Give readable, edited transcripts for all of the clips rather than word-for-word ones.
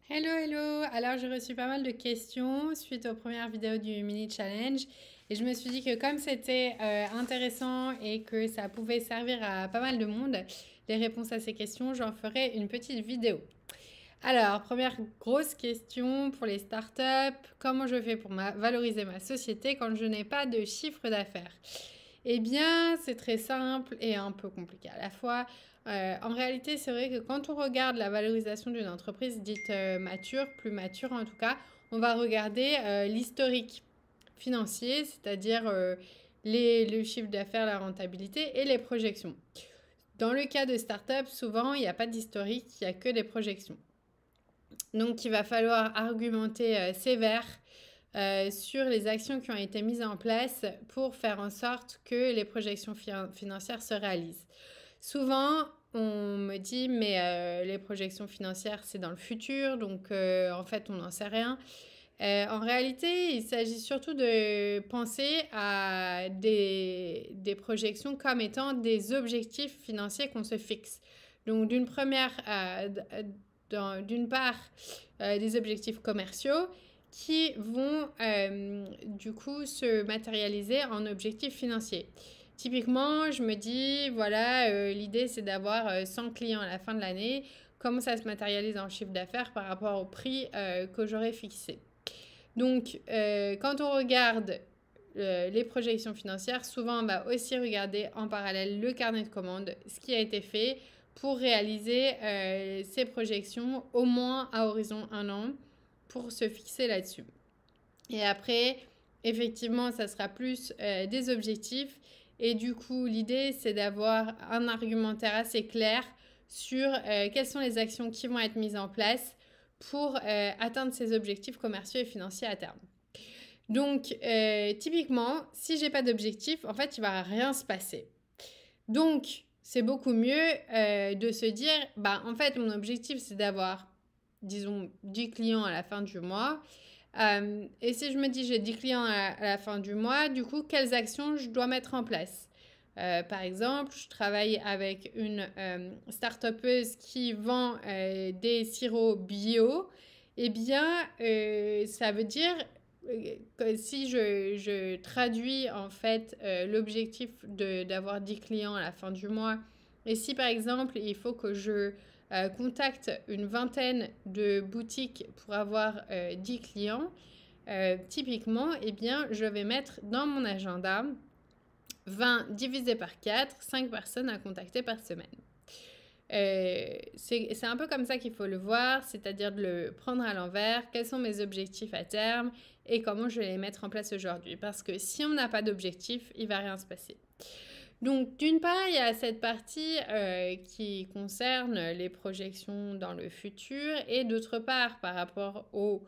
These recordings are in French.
Hello, hello! Alors, j'ai reçu pas mal de questions suite aux premières vidéos du mini challenge et je me suis dit que comme c'était intéressant et que ça pouvait servir à pas mal de monde, les réponses à ces questions, j'en ferai une petite vidéo. Alors, première grosse question pour les startups, comment je fais pour valoriser ma société quand je n'ai pas de chiffre d'affaires? Eh bien, c'est très simple et un peu compliqué à la fois. En réalité, c'est vrai que quand on regarde la valorisation d'une entreprise dite mature, plus mature en tout cas, on va regarder l'historique financier, c'est-à-dire le chiffre d'affaires, la rentabilité et les projections. Dans le cas de start-up, souvent, il n'y a pas d'historique, il n'y a que des projections. Donc, il va falloir argumenter sévère sur les actions qui ont été mises en place pour faire en sorte que les projections financières se réalisent. Souvent, on me dit, mais les projections financières, c'est dans le futur, donc en fait, on n'en sait rien. En réalité, il s'agit surtout de penser à des projections comme étant des objectifs financiers qu'on se fixe. Donc, d'une part, des objectifs commerciaux qui vont du coup se matérialiser en objectifs financiers. Typiquement, je me dis, voilà, l'idée c'est d'avoir 100 clients à la fin de l'année. Comment ça se matérialise en chiffre d'affaires par rapport au prix que j'aurais fixé. Donc, quand on regarde les projections financières, souvent on va aussi regarder en parallèle le carnet de commandes, ce qui a été fait pour réaliser ces projections au moins à horizon 1 an pour se fixer là-dessus. Et après, effectivement, ça sera plus des objectifs. Et du coup, l'idée, c'est d'avoir un argumentaire assez clair sur quelles sont les actions qui vont être mises en place pour atteindre ces objectifs commerciaux et financiers à terme. Donc, typiquement, si j'ai pas d'objectif, en fait, il va rien se passer. Donc, c'est beaucoup mieux de se dire, bah, en fait, mon objectif, c'est d'avoir, disons, 10 clients à la fin du mois. Et si je me dis j'ai 10 clients à la fin du mois, du coup, quelles actions je dois mettre en place? Par exemple, je travaille avec une start-upeuse qui vend des sirops bio. Eh bien, ça veut dire que si je traduis en fait l'objectif d'avoir 10 clients à la fin du mois, et si par exemple il faut que je contacte une vingtaine de boutiques pour avoir 10 clients, typiquement, eh bien, je vais mettre dans mon agenda 20 divisé par 4, 5 personnes à contacter par semaine. C'est un peu comme ça qu'il faut le voir, c'est-à-dire de le prendre à l'envers, quels sont mes objectifs à terme et comment je vais les mettre en place aujourd'hui. Parce que si on n'a pas d'objectif, il ne va rien se passer. Donc d'une part, il y a cette partie qui concerne les projections dans le futur et d'autre part, par rapport aux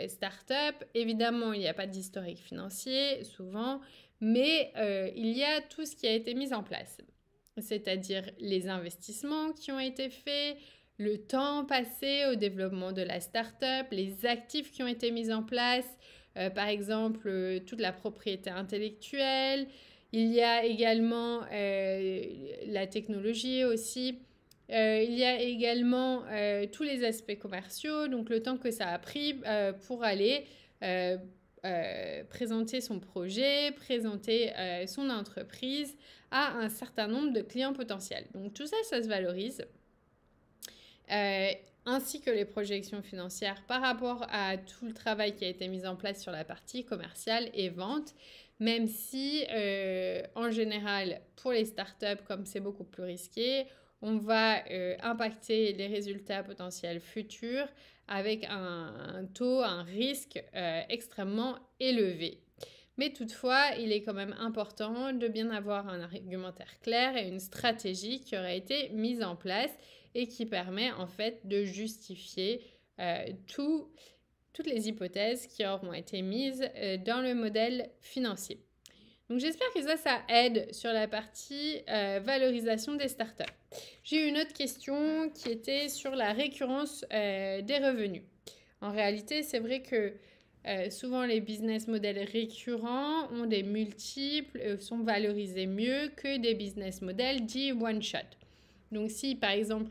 startups, évidemment, il n'y a pas d'historique financier souvent, mais il y a tout ce qui a été mis en place, c'est-à-dire les investissements qui ont été faits, le temps passé au développement de la startup, les actifs qui ont été mis en place, par exemple toute la propriété intellectuelle. Il y a également la technologie aussi. Il y a également tous les aspects commerciaux, donc le temps que ça a pris pour aller présenter son projet, présenter son entreprise à un certain nombre de clients potentiels. Donc tout ça, ça se valorise. Ainsi que les projections financières par rapport à tout le travail qui a été mis en place sur la partie commerciale et vente, même si en général pour les startups, comme c'est beaucoup plus risqué, on va impacter les résultats potentiels futurs avec un taux, un risque extrêmement élevé. Mais toutefois, il est quand même important de bien avoir un argumentaire clair et une stratégie qui aurait été mise en place et qui permet en fait de justifier toutes les hypothèses qui auront été mises dans le modèle financier. Donc j'espère que ça aide sur la partie valorisation des startups. J'ai eu une autre question qui était sur la récurrence des revenus. En réalité, c'est vrai que souvent les business models récurrents ont des multiples, sont valorisés mieux que des business models dits one shot. Donc si par exemple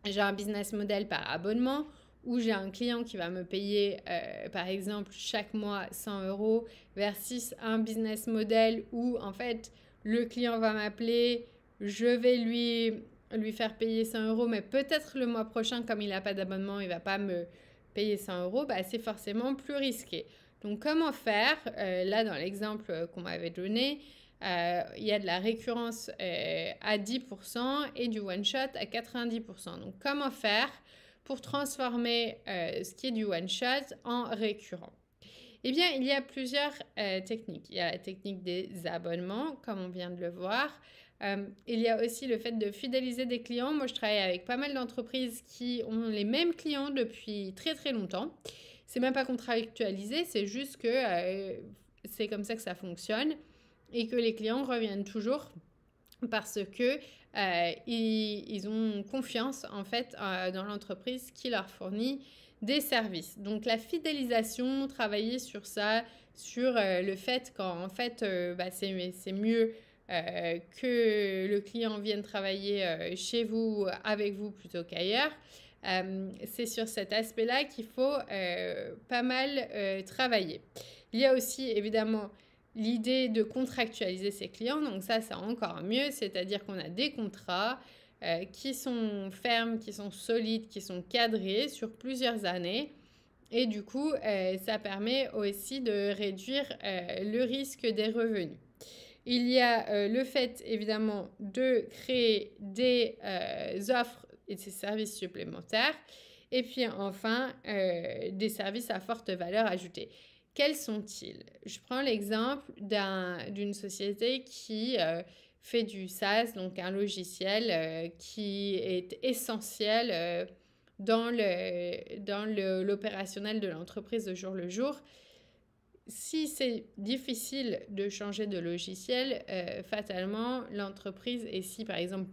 j'ai un business model par abonnement où j'ai un client qui va me payer, par exemple, chaque mois 100 euros, versus un business model où, en fait, le client va m'appeler, je vais lui faire payer 100 euros, mais peut-être le mois prochain, comme il n'a pas d'abonnement, il ne va pas me payer 100 euros, bah, c'est forcément plus risqué. Donc, comment faire? Là, dans l'exemple qu'on m'avait donné, il y a de la récurrence à 10% et du one-shot à 90%. Donc, comment faire pour transformer ce qui est du one-shot en récurrent? Eh bien, il y a plusieurs techniques. Il y a la technique des abonnements, comme on vient de le voir. Il y a aussi le fait de fidéliser des clients. Moi, je travaille avec pas mal d'entreprises qui ont les mêmes clients depuis très très longtemps. C'est même pas contractualisé, c'est juste que c'est comme ça que ça fonctionne et que les clients reviennent toujours parce que ils ont confiance en fait dans l'entreprise qui leur fournit des services. Donc la fidélisation, travailler sur ça, sur le fait qu'en fait c'est mieux que le client vienne travailler chez vous, avec vous plutôt qu'ailleurs. C'est sur cet aspect-là qu'il faut pas mal travailler. Il y a aussi évidemment l'idée de contractualiser ses clients, donc ça c'est encore mieux, c'est-à-dire qu'on a des contrats qui sont fermes, qui sont solides, qui sont cadrés sur plusieurs années. Et du coup, ça permet aussi de réduire le risque des revenus. Il y a le fait évidemment de créer des offres et des services supplémentaires. Et puis enfin, des services à forte valeur ajoutée. Quels sont-ils? Je prends l'exemple d'une société qui fait du SaaS, donc un logiciel qui est essentiel dans l'opérationnel de l'entreprise de jour le jour. Si c'est difficile de changer de logiciel, fatalement, l'entreprise, et si par exemple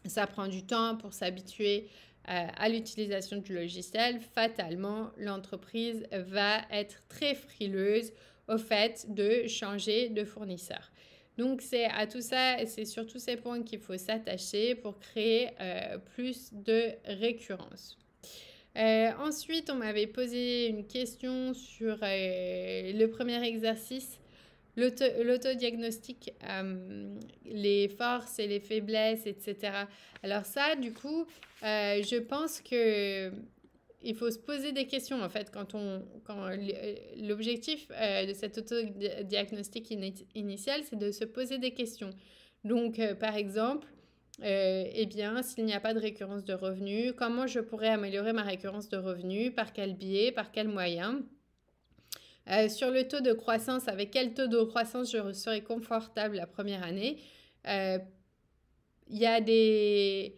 ça prend du temps pour s'habituer à l'utilisation du logiciel, fatalement, l'entreprise va être très frileuse au fait de changer de fournisseur. Donc, c'est à tout ça, c'est sur tous ces points qu'il faut s'attacher pour créer plus de récurrence. Ensuite, on m'avait posé une question sur le premier exercice, l'autodiagnostic, les forces et les faiblesses, etc. Alors ça, du coup, je pense que il faut se poser des questions en fait quand l'objectif de cet autodiagnostic initial, c'est de se poser des questions. Donc, par exemple, eh bien, s'il n'y a pas de récurrence de revenus, comment je pourrais améliorer ma récurrence de revenus, par quel biais, par quel moyen? Sur le taux de croissance, avec quel taux de croissance je serai confortable la première année? Il y a des...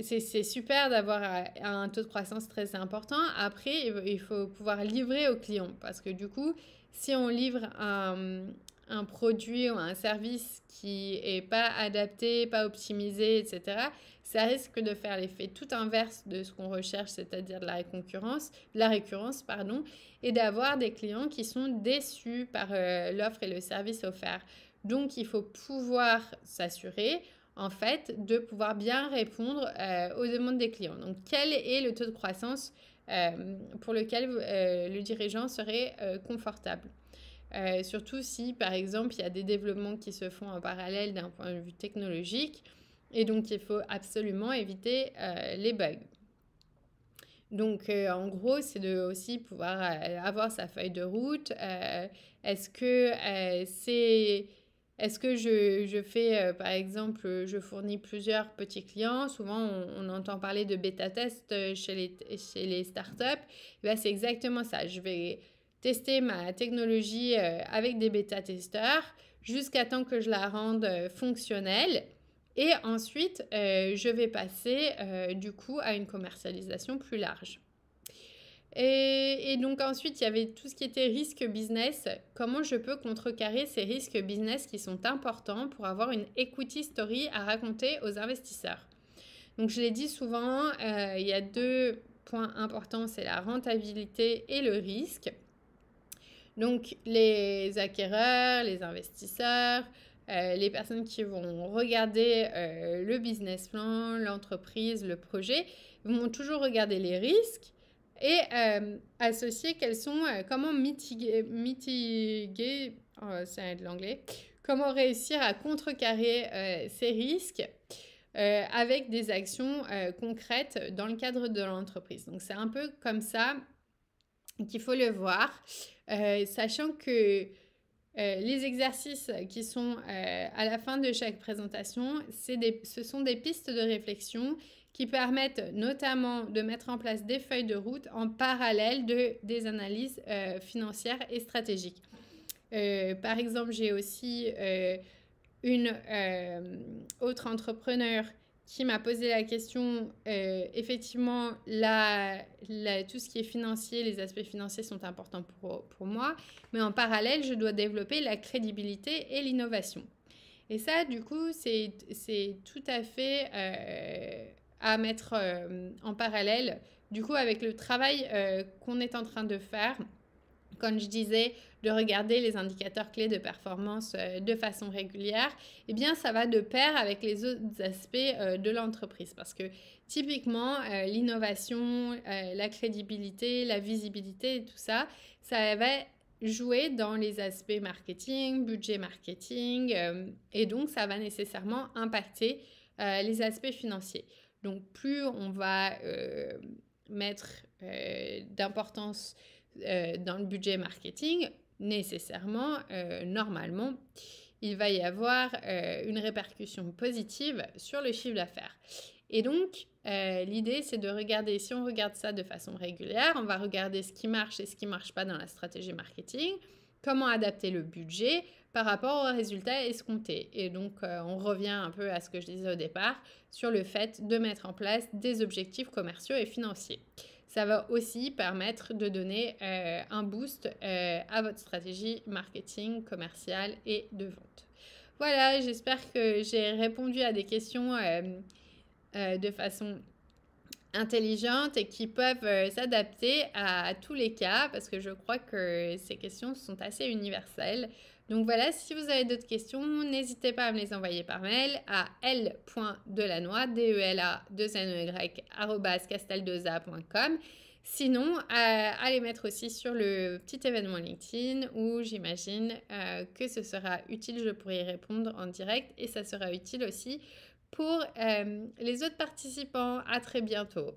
C'est super d'avoir un taux de croissance très important. Après, il faut pouvoir livrer aux clients parce que du coup, si on livre un produit ou un service qui n'est pas adapté, pas optimisé, etc., ça risque de faire l'effet tout inverse de ce qu'on recherche, c'est-à-dire de la récurrence, et d'avoir des clients qui sont déçus par l'offre et le service offert. Donc, il faut pouvoir s'assurer en fait, de pouvoir bien répondre aux demandes des clients. Donc, quel est le taux de croissance pour lequel le dirigeant serait confortable? Surtout si, par exemple, il y a des développements qui se font en parallèle d'un point de vue technologique, et donc il faut absolument éviter les bugs. Donc, en gros, c'est de aussi pouvoir avoir sa feuille de route. Est-ce que je fais, par exemple, je fournis plusieurs petits clients? Souvent, on entend parler de bêta-test chez les startups. Ben, c'est exactement ça. Je vais tester ma technologie avec des bêta-testeurs jusqu'à temps que je la rende fonctionnelle. Et ensuite, je vais passer du coup à une commercialisation plus large. Et donc ensuite, il y avait tout ce qui était risque business. Comment je peux contrecarrer ces risques business qui sont importants pour avoir une equity story à raconter aux investisseurs? Donc je l'ai dit souvent, il y a deux points importants, c'est la rentabilité et le risque. Donc les acquéreurs, les investisseurs, les personnes qui vont regarder le business plan, l'entreprise, le projet, vont toujours regarder les risques. et associer comment c'est de l'anglais, comment réussir à contrecarrer ces risques avec des actions concrètes dans le cadre de l'entreprise. Donc c'est un peu comme ça qu'il faut le voir, sachant que les exercices qui sont à la fin de chaque présentation, ce sont des pistes de réflexion qui permettent notamment de mettre en place des feuilles de route en parallèle des analyses financières et stratégiques. Par exemple, j'ai aussi une autre entrepreneur qui m'a posé la question, effectivement, tout ce qui est financier, les aspects financiers sont importants pour moi, mais en parallèle, je dois développer la crédibilité et l'innovation. Et ça, du coup, c'est tout à fait à mettre en parallèle, du coup, avec le travail qu'on est en train de faire. Comme je disais, de regarder les indicateurs clés de performance de façon régulière, eh bien, ça va de pair avec les autres aspects de l'entreprise. Parce que typiquement, l'innovation, la crédibilité, la visibilité, tout ça, ça va jouer dans les aspects marketing, budget marketing, et donc ça va nécessairement impacter les aspects financiers. Donc, plus on va mettre d'importance dans le budget marketing, nécessairement, normalement, il va y avoir une répercussion positive sur le chiffre d'affaires. Et donc, l'idée, c'est de regarder, si on regarde ça de façon régulière, on va regarder ce qui marche et ce qui ne marche pas dans la stratégie marketing, comment adapter le budget par rapport aux résultats escomptés. Et donc, on revient un peu à ce que je disais au départ sur le fait de mettre en place des objectifs commerciaux et financiers. Ça va aussi permettre de donner un boost à votre stratégie marketing, commerciale et de vente. Voilà, j'espère que j'ai répondu à des questions de façon intelligente et qui peuvent s'adapter à tous les cas, parce que je crois que ces questions sont assez universelles. Donc voilà, si vous avez d'autres questions, n'hésitez pas à me les envoyer par mail à l.delanoy, DELA2NEY, @castel2a.com. Sinon, à les mettre aussi sur le petit événement LinkedIn où j'imagine que ce sera utile, je pourrai y répondre en direct et ça sera utile aussi pour les autres participants. À très bientôt.